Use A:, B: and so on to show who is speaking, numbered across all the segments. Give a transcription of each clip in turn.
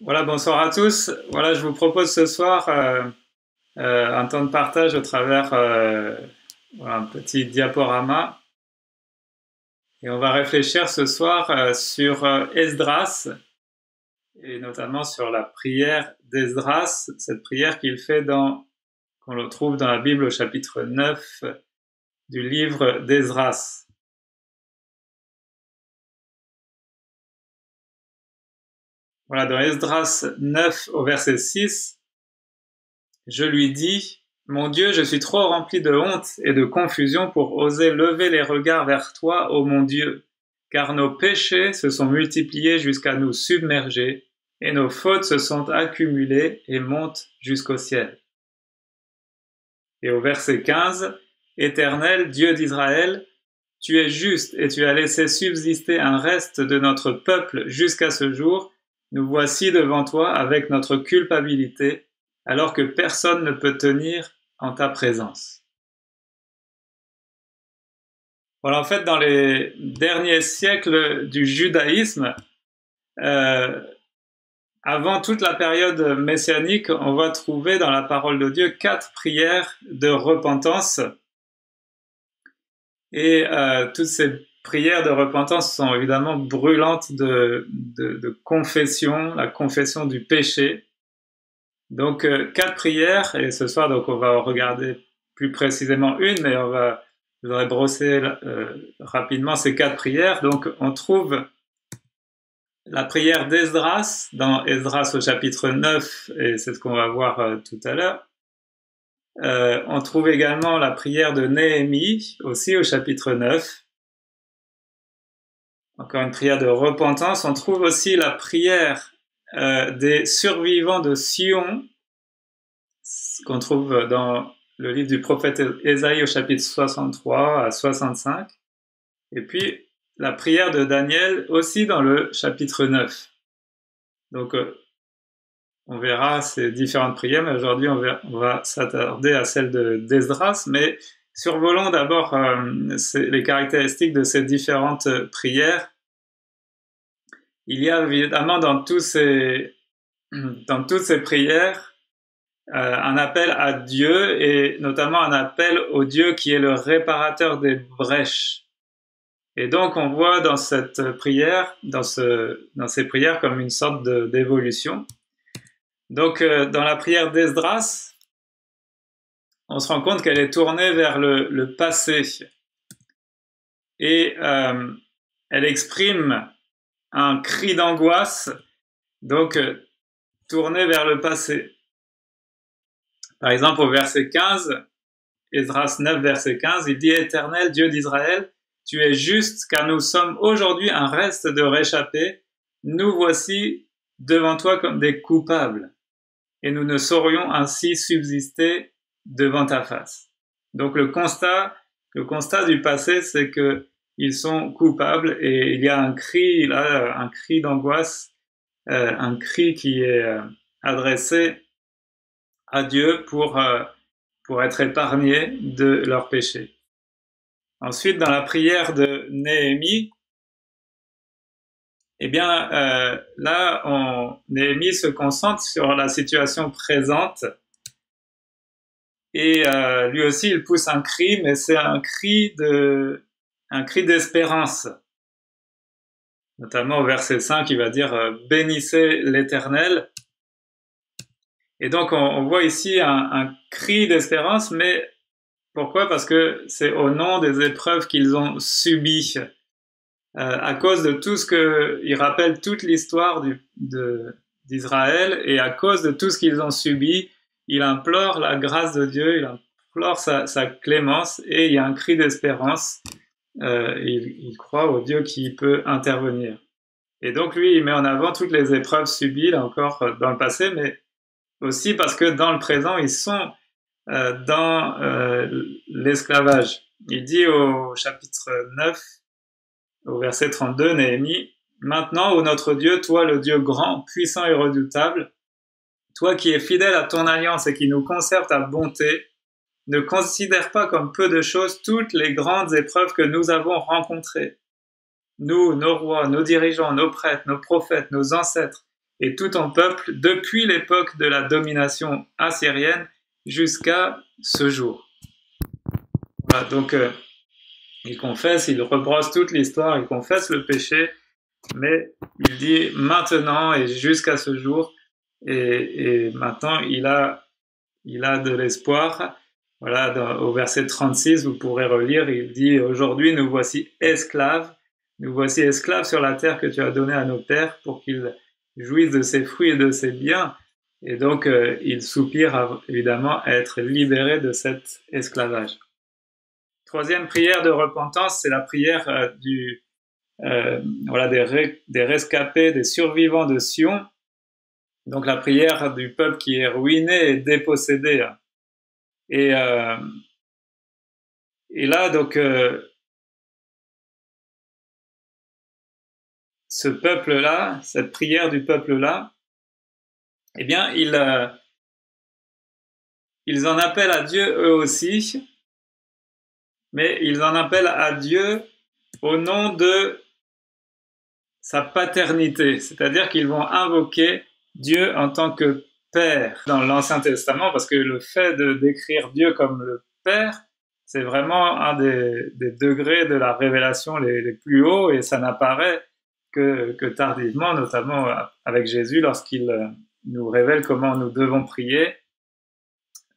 A: Voilà, bonsoir à tous. Voilà, je vous propose ce soir un temps de partage au travers voilà, un petit diaporama. Et on va réfléchir ce soir sur Esdras, et notamment sur la prière d'Esdras, cette prière qu'on le trouve dans la Bible au chapitre 9 du livre d'Esdras. Voilà, dans Esdras 9 au verset 6, je lui dis, mon Dieu, je suis trop rempli de honte et de confusion pour oser lever les regards vers toi, ô mon Dieu, car nos péchés se sont multipliés jusqu'à nous submerger, et nos fautes se sont accumulées et montent jusqu'au ciel. Et au verset 15, Éternel, Dieu d'Israël, tu es juste et tu as laissé subsister un reste de notre peuple jusqu'à ce jour. Nous voici devant toi avec notre culpabilité, alors que personne ne peut tenir en ta présence. Voilà, en fait, dans les derniers siècles du judaïsme, avant toute la période messianique, on va trouver dans la parole de Dieu 4 prières de repentance. Et toutes ces prières de repentance sont évidemment brûlantes de confession, la confession du péché. Donc 4 prières, et ce soir donc on va regarder plus précisément une, mais je voudrais brosser rapidement ces 4 prières. Donc on trouve la prière d'Esdras dans Esdras au chapitre 9, et c'est ce qu'on va voir tout à l'heure. On trouve également la prière de Néhémie, aussi au chapitre 9. Encore une prière de repentance. On trouve aussi la prière des survivants de Sion, qu'on trouve dans le livre du prophète Ésaïe au chapitre 63 à 65. Et puis la prière de Daniel aussi dans le chapitre 9. Donc on verra ces différentes prières, mais aujourd'hui on va s'attarder à celle d'Esdras, mais survolons d'abord les caractéristiques de ces différentes prières. Il y a évidemment dans toutes ces prières un appel à Dieu, et notamment un appel au Dieu qui est le réparateur des brèches. Et donc on voit dans cette prière, dans ces prières, comme une sorte d'évolution. Donc dans la prière d'Esdras, on se rend compte qu'elle est tournée vers le passé. Et elle exprime un cri d'angoisse, donc tourné vers le passé. Par exemple, au verset 15, Esdras 9, verset 15, il dit « Éternel, Dieu d'Israël, tu es juste, car nous sommes aujourd'hui un reste de réchappés. Nous voici devant toi comme des coupables, et nous ne saurions ainsi subsister devant ta face. » Donc le constat du passé, c'est que ils sont coupables, et il y a un cri là, un cri d'angoisse, un cri qui est adressé à Dieu pour être épargnés de leurs péchés. Ensuite, dans la prière de Néhémie, eh bien là, Néhémie se concentre sur la situation présente, et lui aussi il pousse un cri, mais c'est un cri d'espérance. Notamment au verset 5, il va dire « Bénissez l'Éternel ». Et donc on voit ici un cri d'espérance, mais pourquoi? Parce que c'est au nom des épreuves qu'ils ont subies. À cause de tout il rappelle toute l'histoire d'Israël, et à cause de tout ce qu'ils ont subi, il implore la grâce de Dieu, il implore sa clémence, et il y a un cri d'espérance. Il croit au Dieu qui peut intervenir. Et donc lui, il met en avant toutes les épreuves subies, là encore, dans le passé, mais aussi parce que dans le présent, ils sont dans l'esclavage. Il dit au chapitre 9, au verset 32, Néhémie, « Maintenant, ô notre Dieu, toi le Dieu grand, puissant et redoutable, toi qui es fidèle à ton alliance et qui nous conserve ta bonté, ne considère pas comme peu de choses toutes les grandes épreuves que nous avons rencontrées. Nous, nos rois, nos dirigeants, nos prêtres, nos prophètes, nos ancêtres, et tout ton peuple depuis l'époque de la domination assyrienne jusqu'à ce jour. Voilà, donc il confesse, il rebrosse toute l'histoire, il confesse le péché, mais il dit maintenant et jusqu'à ce jour, et maintenant il a de l'espoir. Voilà, au verset 36, vous pourrez relire, il dit « Aujourd'hui, nous voici esclaves sur la terre que tu as donnée à nos pères pour qu'ils jouissent de ses fruits et de ses biens. » Et donc, il soupire évidemment à être libéré de cet esclavage. Troisième prière de repentance, c'est la prière des rescapés, des survivants de Sion. Donc la prière du peuple qui est ruiné et dépossédé. Et là, donc, ce peuple-là, cette prière du peuple-là, eh bien, ils en appellent à Dieu eux aussi, mais ils en appellent à Dieu au nom de sa paternité, c'est-à-dire qu'ils vont invoquer Dieu en tant que Père dans l'Ancien Testament, parce que le fait de décrire Dieu comme le Père, c'est vraiment un des degrés de la révélation les plus hauts, et ça n'apparaît que tardivement, notamment avec Jésus, lorsqu'il nous révèle comment nous devons prier.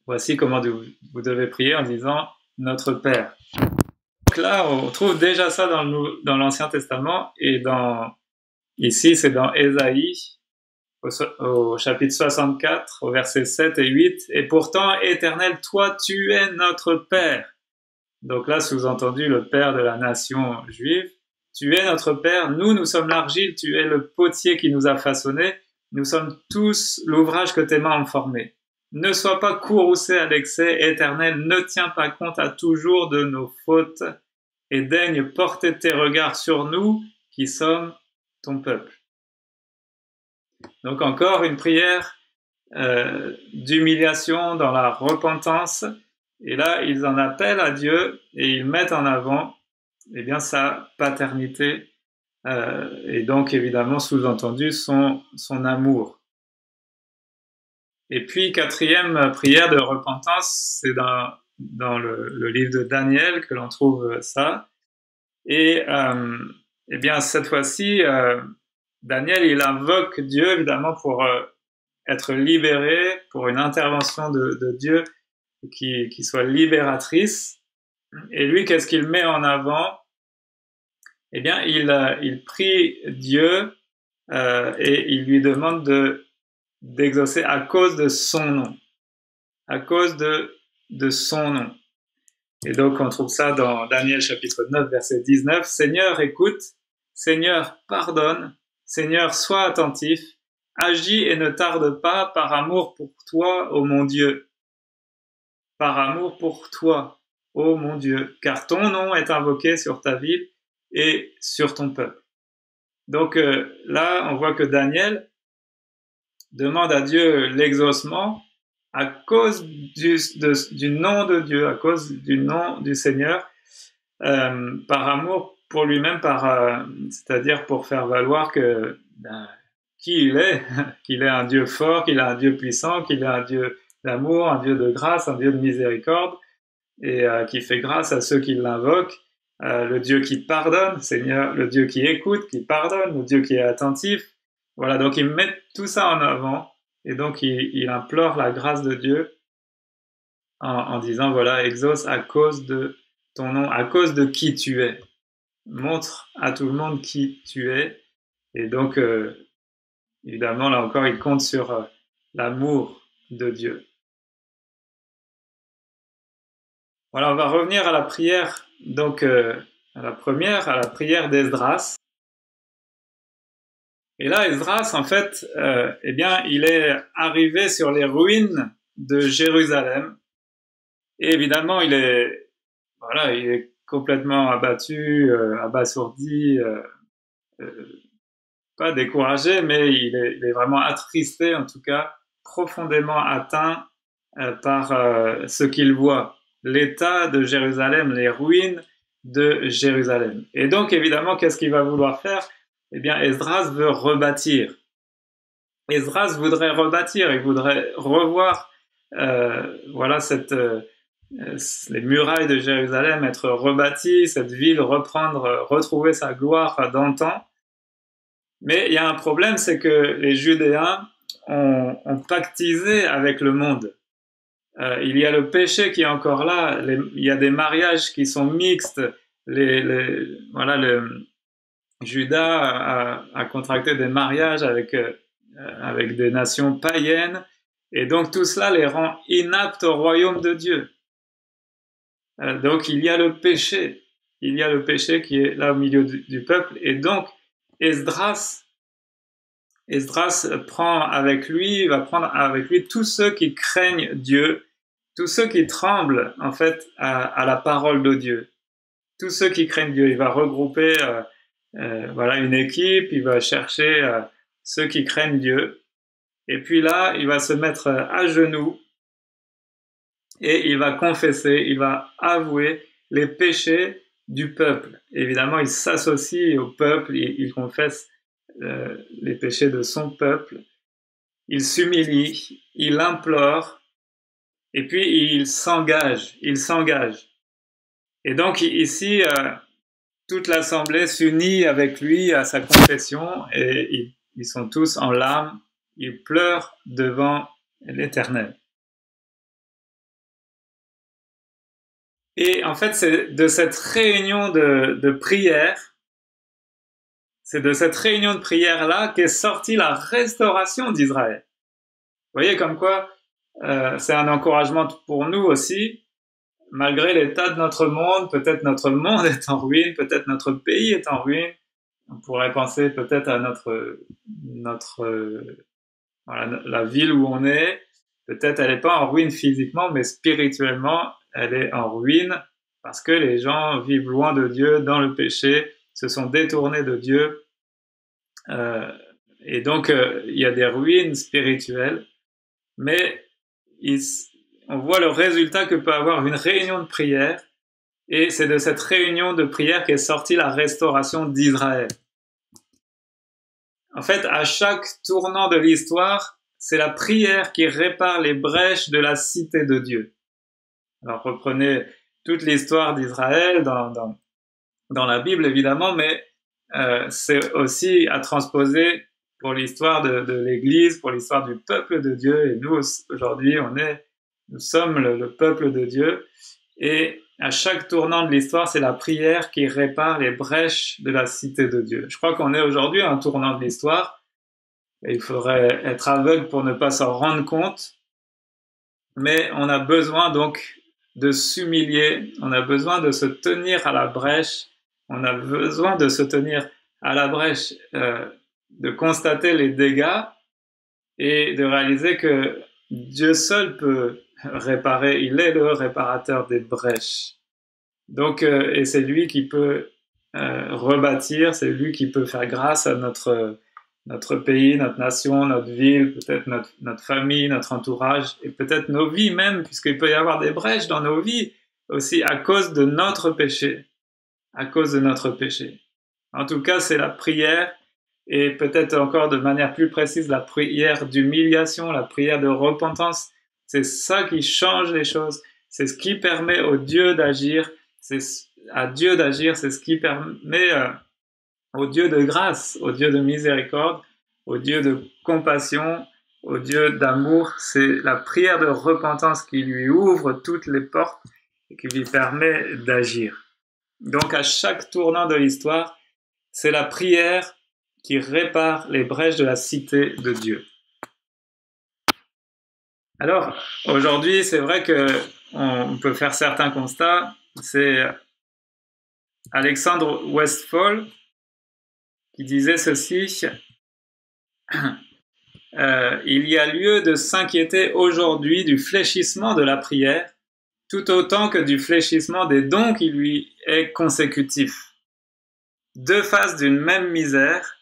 A: Voici comment vous devez prier en disant « Notre Père ». Donc là, on trouve déjà ça dans l'Ancien Testament, et ici c'est dans Ésaïe, au chapitre 64, au versets 7 et 8. « Et pourtant, Éternel, toi, tu es notre Père. » Donc là, sous-entendu, le Père de la nation juive. « Tu es notre Père, nous sommes l'argile, tu es le potier qui nous a façonnés, nous sommes tous l'ouvrage que tes mains ont formé. Ne sois pas courroucé à l'excès, Éternel, ne tiens pas compte à toujours de nos fautes, et daigne porter tes regards sur nous, qui sommes ton peuple. » Donc encore une prière d'humiliation dans la repentance, et là ils en appellent à Dieu et ils mettent en avant sa paternité, et donc évidemment sous-entendu son amour. Et puis quatrième prière de repentance, c'est dans le livre de Daniel que l'on trouve ça, et cette fois-ci Daniel, il invoque Dieu, évidemment, pour être libéré, pour une intervention de Dieu qui soit libératrice. Et lui, qu'est-ce qu'il met en avant? Eh bien, il prie Dieu et il lui demande d'exaucer à cause de son nom. À cause de son nom. Et donc, on trouve ça dans Daniel chapitre 9, verset 19. « Seigneur, écoute. Seigneur, pardonne. Seigneur, sois attentif, agis et ne tarde pas par amour pour toi, ô mon Dieu. Par amour pour toi, ô mon Dieu, car ton nom est invoqué sur ta ville et sur ton peuple. » Donc là, on voit que Daniel demande à Dieu l'exaucement à cause du nom de Dieu, à cause du nom du Seigneur, par amour pour lui-même, c'est-à-dire pour faire valoir qui il est, qu'il est un Dieu fort, qu'il est un Dieu puissant, qu'il est un Dieu d'amour, un Dieu de grâce, un Dieu de miséricorde, et qui fait grâce à ceux qui l'invoquent, le Dieu qui pardonne, Seigneur, le Dieu qui écoute, qui pardonne, le Dieu qui est attentif. Voilà, donc il met tout ça en avant, et donc il implore la grâce de Dieu en disant, voilà, exauce à cause de ton nom, à cause de qui tu es. Montre à tout le monde qui tu es. Et donc, évidemment, là encore, il compte sur l'amour de Dieu. Voilà, on va revenir à la prière, donc à la prière d'Esdras. Et là, Esdras, en fait, il est arrivé sur les ruines de Jérusalem. Et évidemment, il est complètement abattu, abasourdi, pas découragé, mais il est vraiment attristé, en tout cas, profondément atteint par ce qu'il voit, l'état de Jérusalem, les ruines de Jérusalem. Et donc, évidemment, qu'est-ce qu'il va vouloir faire? Eh bien, Esdras veut rebâtir. Esdras voudrait rebâtir, il voudrait revoir voilà les murailles de Jérusalem être rebâties, cette ville reprendre, retrouver sa gloire d'antan. Mais il y a un problème, c'est que les Judéens ont pactisé avec le monde. Il y a le péché qui est encore là, il y a des mariages qui sont mixtes, voilà, Juda a contracté des mariages avec des nations païennes, et donc tout cela les rend inaptes au royaume de Dieu. Donc il y a le péché qui est là au milieu du peuple, et donc Esdras prend avec lui, va prendre avec lui tous ceux qui craignent Dieu, tous ceux qui tremblent en fait à la parole de Dieu, tous ceux qui craignent Dieu. Il va regrouper voilà une équipe, il va chercher ceux qui craignent Dieu, et puis là il va se mettre à genoux et il va confesser, il va avouer les péchés du peuple. Évidemment, il s'associe au peuple, il confesse les péchés de son peuple, il s'humilie, il implore, et puis il s'engage. Et donc ici, toute l'assemblée s'unit avec lui à sa confession, et ils sont tous en larmes, ils pleurent devant l'Éternel. Et en fait, c'est de cette réunion de prière, c'est de cette réunion de prière-là qu'est sortie la restauration d'Israël. Vous voyez comme quoi c'est un encouragement pour nous aussi, malgré l'état de notre monde. Peut-être notre monde est en ruine, peut-être notre pays est en ruine. On pourrait penser peut-être à voilà, la ville où on est. Peut-être elle n'est pas en ruine physiquement, mais spirituellement, elle est en ruine parce que les gens vivent loin de Dieu, dans le péché, se sont détournés de Dieu. Et donc, il y a des ruines spirituelles, mais on voit le résultat que peut avoir une réunion de prière, et c'est de cette réunion de prière qu'est sortie la restauration d'Israël. En fait, à chaque tournant de l'histoire, c'est la prière qui répare les brèches de la cité de Dieu. Alors reprenez toute l'histoire d'Israël dans la Bible évidemment, mais c'est aussi à transposer pour l'histoire de l'Église, pour l'histoire du peuple de Dieu. Et nous aujourd'hui, nous sommes le peuple de Dieu. Et à chaque tournant de l'histoire, c'est la prière qui répare les brèches de la cité de Dieu. Je crois qu'on est aujourd'hui à un tournant de l'histoire. Et il faudrait être aveugle pour ne pas s'en rendre compte. Mais on a besoin donc de s'humilier, on a besoin de se tenir à la brèche, on a besoin de se tenir à la brèche, de constater les dégâts et de réaliser que Dieu seul peut réparer, il est le réparateur des brèches. Donc, et c'est lui qui peut rebâtir, c'est lui qui peut faire grâce à notre pays, notre nation, notre ville, peut-être notre famille, notre entourage, et peut-être nos vies même, puisqu'il peut y avoir des brèches dans nos vies aussi à cause de notre péché. À cause de notre péché. En tout cas, c'est la prière, et peut-être encore de manière plus précise, la prière d'humiliation, la prière de repentance. C'est ça qui change les choses. C'est ce qui permet au Dieu d'agir. C'est ce qui permet au Dieu de grâce, au Dieu de miséricorde, au Dieu de compassion, au Dieu d'amour. C'est la prière de repentance qui lui ouvre toutes les portes et qui lui permet d'agir. Donc à chaque tournant de l'histoire, c'est la prière qui répare les brèches de la cité de Dieu. Alors, aujourd'hui, c'est vrai qu'on peut faire certains constats. C'est Alexandre Westphal qui disait ceci. Il y a lieu de s'inquiéter aujourd'hui du fléchissement de la prière, tout autant que du fléchissement des dons qui lui est consécutif. Deux faces d'une même misère,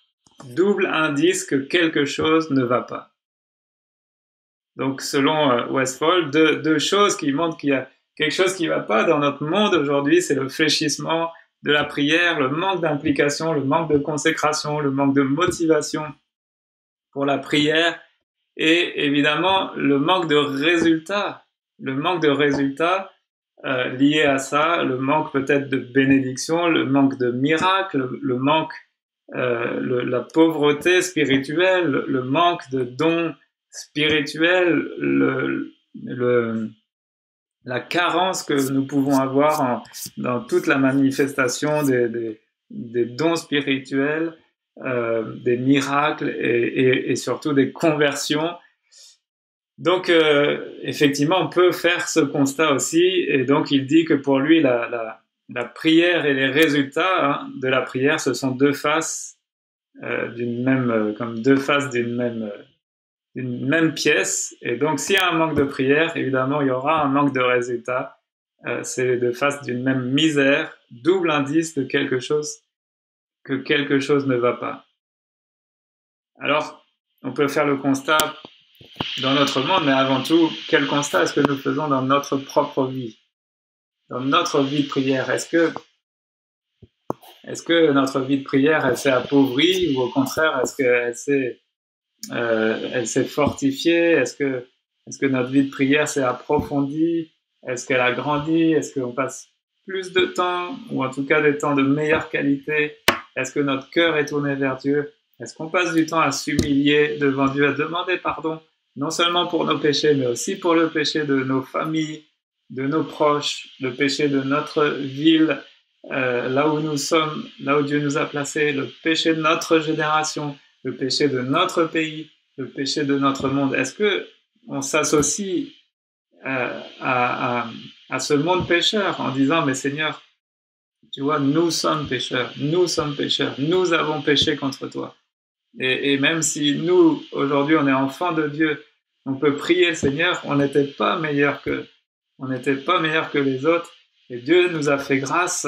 A: double indice que quelque chose ne va pas. Donc selon Westphal, deux choses qui montrent qu'il y a quelque chose qui ne va pas dans notre monde aujourd'hui, c'est le fléchissement de la prière, le manque d'implication, le manque de consécration, le manque de motivation pour la prière et évidemment le manque de résultats. Le manque de résultats lié à ça, le manque peut-être de bénédiction, le manque de miracles, le manque, la pauvreté spirituelle, le manque de dons spirituels, la carence que nous pouvons avoir dans toute la manifestation des dons spirituels, des miracles et surtout des conversions. Donc, effectivement, on peut faire ce constat aussi, et donc il dit que pour lui, la prière et les résultats de la prière, ce sont deux faces comme deux faces d'une même pièce. Et donc, s'il y a un manque de prière, évidemment, il y aura un manque de résultats. C'est les deux faces d'une même misère, double indice de quelque chose ne va pas. Alors, on peut faire le constat dans notre monde, mais avant tout, quel constat est-ce que nous faisons dans notre propre vie, dans notre vie de prière? Est-ce que notre vie de prière, elle s'est appauvrie, ou au contraire, est-ce qu'elle elle s'est fortifiée? Est-ce que notre vie de prière s'est approfondie? Est-ce qu'elle a grandi? Est-ce qu'on passe plus de temps, ou en tout cas des temps de meilleure qualité? Est-ce que notre cœur est tourné vers Dieu? Est-ce qu'on passe du temps à s'humilier devant Dieu, à demander pardon, non seulement pour nos péchés, mais aussi pour le péché de nos familles, de nos proches, le péché de notre ville, là où nous sommes, là où Dieu nous a placés, le péché de notre génération, le péché de notre pays, le péché de notre monde? Est-ce que on s'associe à ce monde pécheur en disant, mais Seigneur, tu vois, nous sommes pécheurs, nous avons péché contre toi. Et même si nous, aujourd'hui, on est enfants de Dieu, on peut prier le Seigneur, on n'était pas meilleur que les autres, et Dieu nous a fait grâce.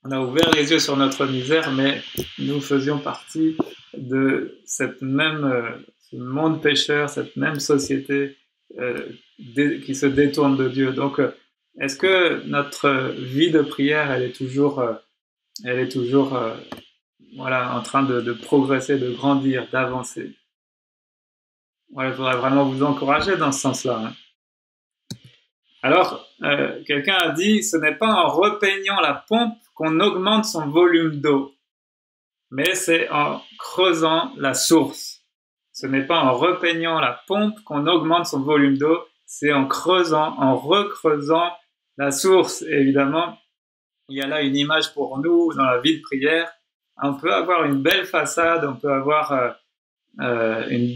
A: On a ouvert les yeux sur notre misère, mais nous faisions partie de ce monde pécheur, cette même société qui se détourne de Dieu. Donc, est-ce que notre vie de prière, elle est toujours voilà, en train de progresser, de grandir, d'avancer? Voilà, je voudrais vraiment vous encourager dans ce sens-là. Hein. Alors, quelqu'un a dit, ce n'est pas en repeignant la pompe qu'on augmente son volume d'eau, mais c'est en creusant la source. Ce n'est pas en repeignant la pompe qu'on augmente son volume d'eau, c'est en recreusant la source. Et évidemment, il y a là une image pour nous dans la vie de prière. On peut avoir une belle façade, on peut avoir une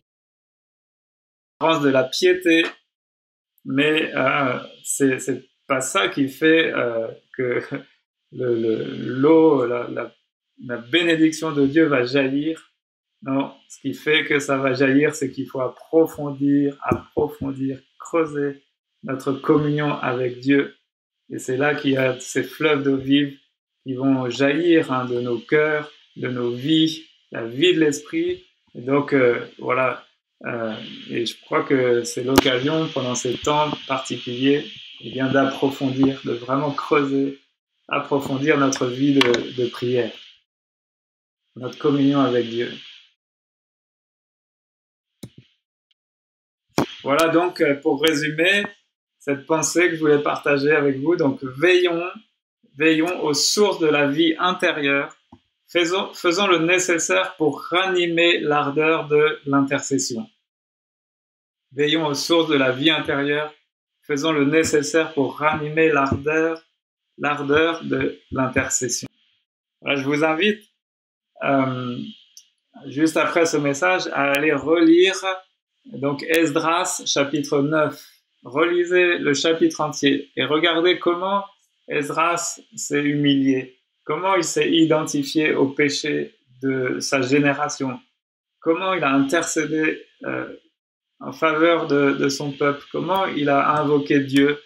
A: apparence de la piété, mais c'est pas ça qui fait que l'eau, la bénédiction de Dieu va jaillir. Non, ce qui fait que ça va jaillir, c'est qu'il faut approfondir, creuser notre communion avec Dieu. Et c'est là qu'il y a ces fleuves d'eau vive qui vont jaillir de nos cœurs, de nos vies, la vie de l'esprit. Et donc, voilà. Et je crois que c'est l'occasion, pendant ces temps particuliers, eh bien, d'approfondir, de vraiment creuser, approfondir notre vie de prière, notre communion avec Dieu. Voilà donc, pour résumer, cette pensée que je voulais partager avec vous. Donc, veillons aux sources de la vie intérieure, faisons le nécessaire pour ranimer l'ardeur de l'intercession. Veillons aux sources de la vie intérieure, faisons le nécessaire pour ranimer l'ardeur de l'intercession. Voilà, je vous invite, juste après ce message, à aller relire donc Esdras, chapitre 9. Relisez le chapitre entier et regardez comment Esdras s'est humilié, comment il s'est identifié au péché de sa génération, comment il a intercédé en faveur de son peuple, comment il a invoqué Dieu,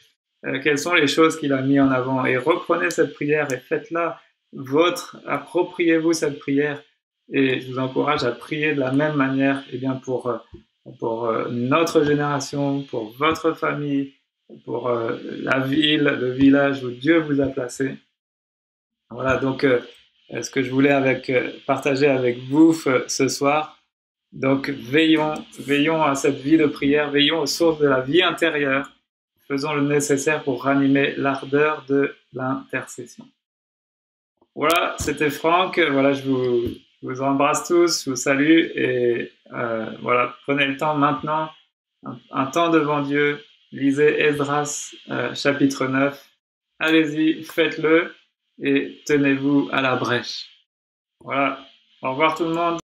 A: quelles sont les choses qu'il a mis en avant. Et reprenez cette prière et faites-la vôtre, appropriez-vous cette prière. Et je vous encourage à prier de la même manière, eh bien pour notre génération, pour votre famille, pour la ville, le village où Dieu vous a placé. Voilà, donc ce que je voulais partager avec vous ce soir, Donc veillons à cette vie de prière, veillons aux sources de la vie intérieure, faisons le nécessaire pour ranimer l'ardeur de l'intercession. Voilà, c'était Franck. Voilà, je vous embrasse tous, je vous salue et voilà, prenez le temps maintenant, un temps devant Dieu, lisez Esdras chapitre 9, allez-y, faites-le et tenez-vous à la brèche. Voilà, au revoir tout le monde.